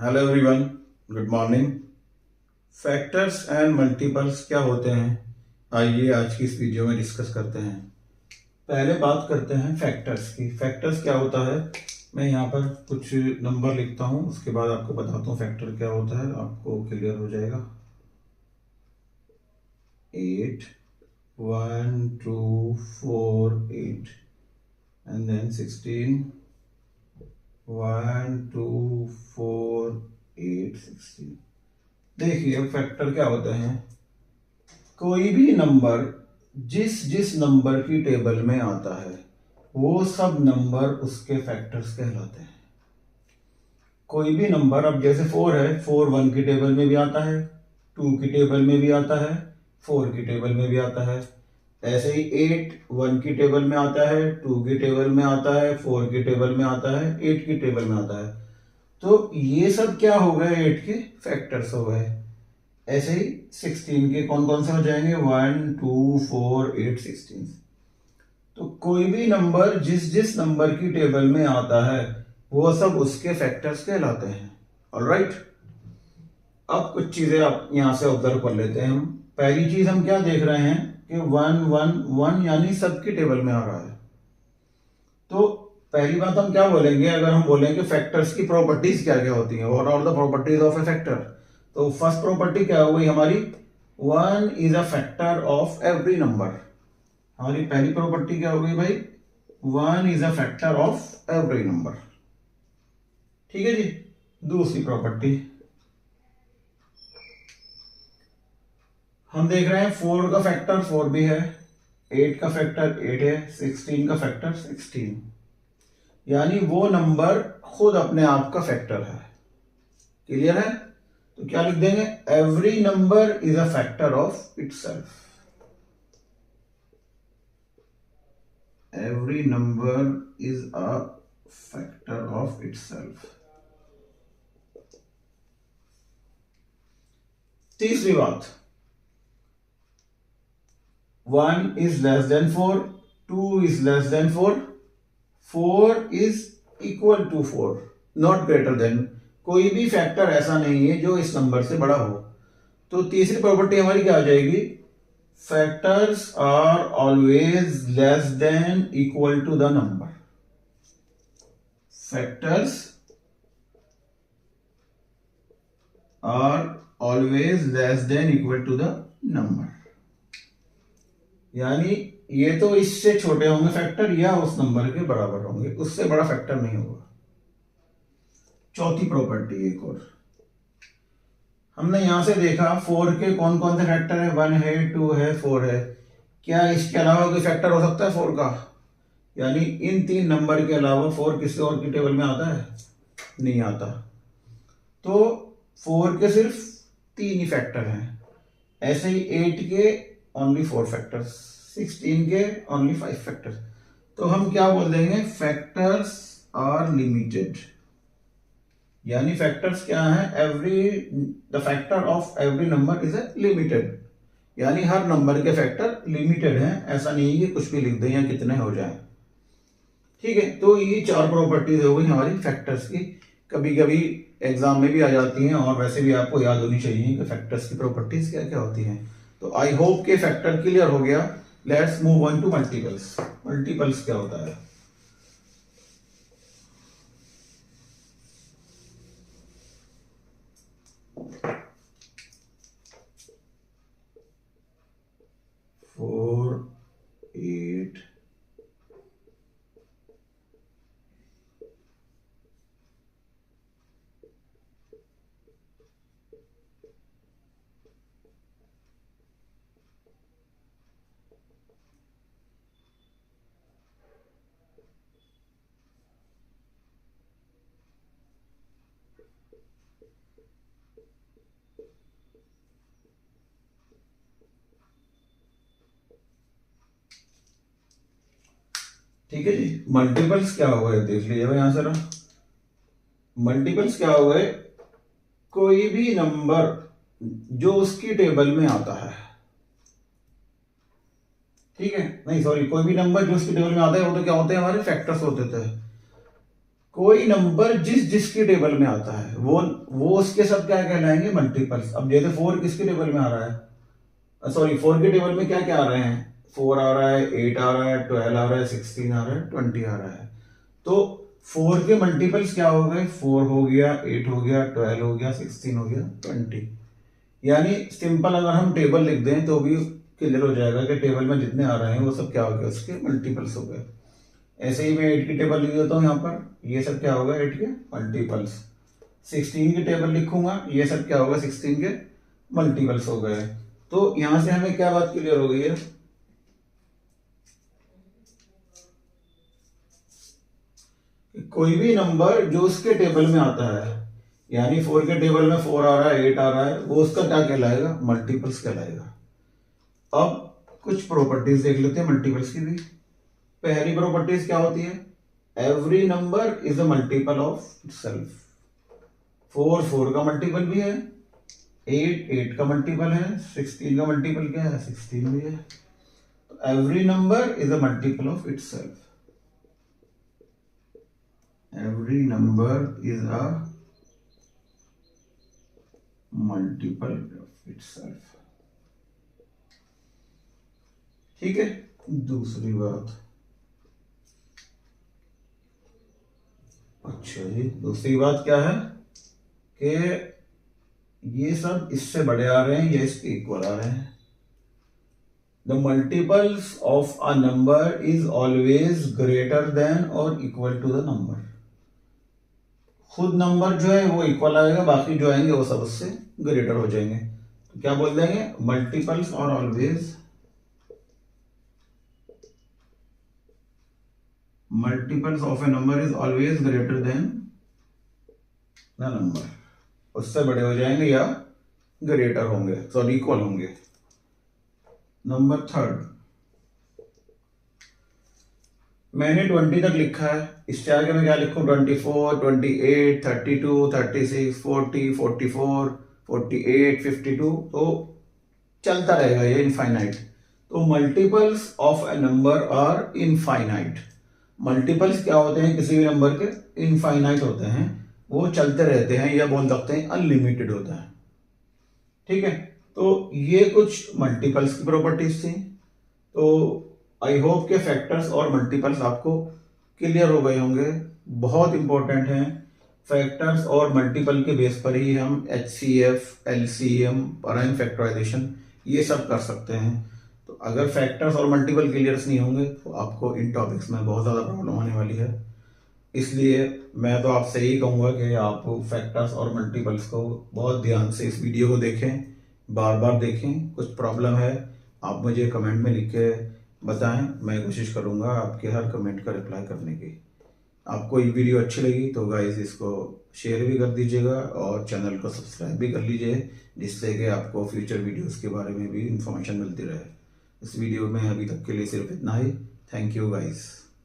Hello everyone, good morning. Factors and multiples क्या होते हैं, आइए आज की इस वीडियो में डिस्कस करते हैं। पहले बात करते हैं फैक्टर्स की। फैक्टर्स क्या होता है, मैं यहाँ पर कुछ नंबर लिखता हूँ, उसके बाद आपको बताता हूँ फैक्टर क्या होता है, आपको क्लियर हो जाएगा। 8, 1, 2, 4, 8 एंड देन 16, 1, 2, 4, 8, 16। देखिए फैक्टर क्या होते हैं, कोई भी नंबर जिस जिस नंबर की टेबल में आता है वो सब नंबर उसके फैक्टर्स कहलाते हैं। कोई भी नंबर, अब जैसे 4 है, 4 1 की टेबल में भी आता है, 2 की टेबल में भी आता है, 4 की टेबल में भी आता है। ऐसे ही 8 1 की टेबल में आता है, 2 की टेबल में आता है, 4 की टेबल में आता है, 8 की टेबल में आता है। तो ये सब क्या हो गए, 8 के फैक्टर्स हो गए। ऐसे ही 16 के कौन कौन से हो जाएंगे, 1 2 4 8 16। तो कोई भी नंबर जिस जिस नंबर की टेबल में आता है वो सब उसके फैक्टर्स कहलाते हैं। ऑलराइट, अब कुछ चीजें आप यहां से ऑब्जर्व कर लेते हैं। हम पहली चीज हम क्या देख रहे हैं कि 1 1 1 यानी सबकी टेबल में आ रहा है। तो पहली बात हम क्या बोलेंगे, अगर हम बोलेंगे फैक्टर्स की प्रॉपर्टीज क्या क्या होती हैं, what are the properties of a factor. तो फर्स्ट प्रॉपर्टी क्या हो गई हमारी, 1 is a factor of every number. हमारी पहली प्रॉपर्टी क्या हो गई भाई, 1 is a factor of every number. ठीक है जी। दूसरी प्रॉपर्टी हम देख रहे हैं, 4 का फैक्टर 4 भी है, 8 का फैक्टर 8 है, 16 का फैक्टर 16। यानी वो नंबर खुद अपने आप का फैक्टर है। क्लियर है? तो क्या लिख देंगे, every number is a factor of itself. Every number is a factor of itself. तीसरी बात, 1 is less than 4, 2 is less than 4, 4 is equal to 4, not greater than. कोई भी फैक्टर ऐसा नहीं है जो इस नंबर से बड़ा हो। तो तीसरी प्रॉपर्टी हमारी क्या आ जाएगी, factors are always less than equal to the number. Factors are always less than equal to the number. यानी ये तो इससे छोटे होंगे फैक्टर या उस नंबर के बराबर होंगे, उससे बड़ा फैक्टर नहीं होगा। चौथी प्रॉपर्टी एक और हमने यहां से देखा, 4 के कौन कौन से फैक्टर है, 1 है, 2 है, 4 है। क्या इसके अलावा कोई फैक्टर हो सकता है 4 का? यानी इन 3 नंबर के अलावा 4 किसी और की टेबल में आता है? नहीं आता। तो 4 के सिर्फ 3 ही फैक्टर हैं। ऐसे ही 8 के ओनली 4 फैक्टर्स, 16 के ओनली 5 फैक्टर्स। तो हम क्या बोल देंगे, फैक्टर्स आर लिमिटेड। यानी फैक्टर्स क्या है, every the factor of every number is a limited. यानी हर नंबर के फैक्टर लिमिटेड हैं, ऐसा नहीं है कि कुछ भी लिख दें या कितने हो जाएं। ठीक है, तो ये 4 प्रॉपर्टीज हो गई हमारी फैक्टर्स की। कभी कभी एग्जाम में भी आ जाती हैं और वैसे भी आपको याद होनी चाहिए कि फैक्टर्स की प्रॉपर्टीज क्या क्या होती हैं। तो आई होप के फैक्टर क्लियर हो गया। Let's move on to multiples. Multiples क्या होता है, फोर 8 ठीक है जी। मल्टीपल्स क्या हो गए, देख लीजिएगा यहां से ना। मल्टीपल्स क्या हो गए, कोई भी नंबर जो उसकी टेबल में आता है। ठीक है, नहीं सॉरी, कोई भी नंबर जो उसकी टेबल में आता है वो तो क्या होते हैं, हमारे फैक्टर्स होते थे। कोई नंबर जिस जिसकी टेबल में आता है वो उसके सब क्या कहलाएंगे, मल्टीपल्स। अब जैसे 4 किसके टेबल में आ रहा है, सॉरी 4 के टेबल में क्या क्या आ रहे हैं, 4 आ रहा है, 8 आ रहा है, 12 आ रहा है, 16 आ रहा है, 20 आ रहा है। तो 4 के मल्टीपल्स क्या हो गए, 4 हो गया, 8 हो गया, 12 हो गया, 16 हो गया, 20। यानी सिंपल अगर हम टेबल लिख दें तो भी क्लियर हो जाएगा कि टेबल में जितने आ रहे हैं वो सब क्या हो गए, उसके मल्टीपल्स हो गए। ऐसे ही मैं 8 की टेबल लिख देता हूँ यहाँ पर, ये सब क्या होगा 8 के मल्टीपल्स। 16 की टेबल लिखूंगा, ये सब क्या होगा 16 के मल्टीपल्स हो गए। तो यहां से हमें क्या बात क्लियर हो गई है, कोई भी नंबर जो उसके टेबल में आता है, यानी 4 के टेबल में 4 आ रहा है, 8 आ रहा है, वो उसका क्या कहलाएगा, मल्टीपल्स कहलाएगा। अब कुछ प्रॉपर्टीज देख लेते हैं मल्टीपल्स की भी। पहली प्रॉपर्टीज क्या होती है, every number is a multiple of itself. 4 4 का मल्टीपल भी है, 8 8 का मल्टीपल है, 16 का मल्टीपल क्या है, 16 भी है। तो every number is a multiple of itself. every number is a multiple of itself। ठीक है। दूसरी बात, अच्छा जी, दूसरी बात क्या है कि ये सब इससे बड़े आ रहे हैं या इसके इक्वल आ रहे हैं। The multiples of a number is always greater than और इक्वल टू द नंबर। खुद नंबर जो है वो इक्वल आएगा, बाकी जो आएंगे वो सब उससे ग्रेटर हो जाएंगे। तो क्या बोल देंगे, मल्टीपल्स और always, multiples of a number is always greater than the number. उससे बड़े हो जाएंगे या ग्रेटर होंगे, सॉरी इक्वल होंगे। नंबर थर्ड, मैंने 20 तक लिखा है, इससे आगे मैं क्या लिखूं, 24 28 32 36 40 44 48 52, तो चलता रहेगा ये इनफाइनाइट। तो multiples of a number are infinite. Multiples क्या होते हैं किसी भी नंबर के, इनफाइनाइट होते हैं, वो चलते रहते हैं, या बोल सकते हैं अनलिमिटेड होता है। ठीक है, तो ये कुछ मल्टीपल्स की प्रॉपर्टीज थी। तो आई होप के फैक्टर्स और मल्टीपल्स आपको क्लियर हो गए होंगे, बहुत इंपॉर्टेंट हैं। फैक्टर्स और मल्टीपल के बेस पर ही हम HCF, LCM, प्राइम फैक्टराइजेशन ये सब कर सकते हैं। तो अगर फैक्टर्स और मल्टीपल क्लियर्स नहीं होंगे तो आपको इन टॉपिक्स में बहुत ज़्यादा प्रॉब्लम होने वाली है। इसलिए मैं तो आपसे यही कहूँगा कि आप फैक्टर्स और मल्टीपल्स को बहुत ध्यान से इस वीडियो को देखें, बार बार देखें। कुछ प्रॉब्लम है आप मुझे कमेंट में लिख के बताएं, मैं कोशिश करूँगा आपके हर कमेंट का रिप्लाई करने की। आपको ये वीडियो अच्छी लगी तो गाइस इसको शेयर भी कर दीजिएगा और चैनल को सब्सक्राइब भी कर लीजिए, जिससे कि आपको फ्यूचर वीडियोस के बारे में भी इंफॉर्मेशन मिलती रहे। इस वीडियो में अभी तक के लिए सिर्फ इतना ही। Thank you guys.